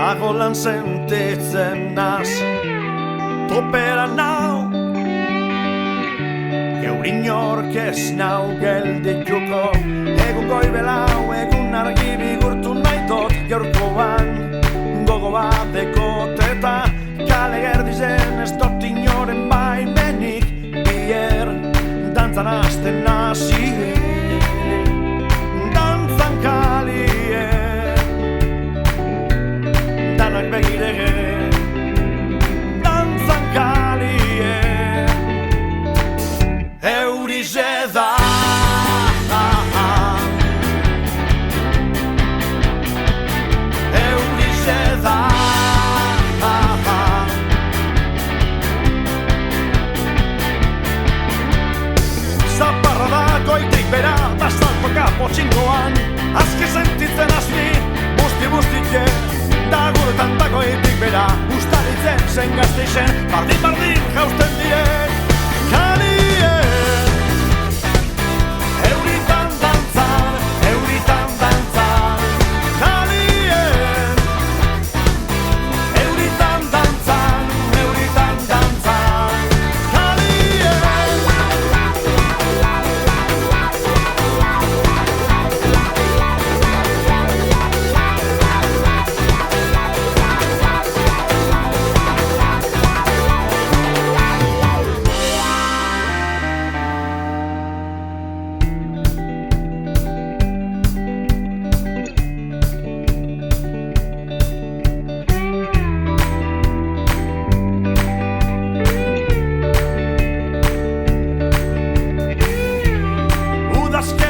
Pagolan sentitzen naz topera nau Geurin ork ez nau geldituko Egun goibelau, egun argi bigurtu nahi dut Gaurkoan gogo bat dekoteta Kale gerdizen ez dut inoren baimenik Bier dantzan hasten nazi Dantzan kalien Danak begirege Dantzan kalien Eurize da Eurize da Zaparra da goitik bera da saltoka potxingoan Azke sentitzen azni busti-bustike Da guretan da goitik bera Ustaritzen zen gazteizen Bardin jausten diren Kalien Euritan dantzan Kalien Euritan dantzan Kalien Udazken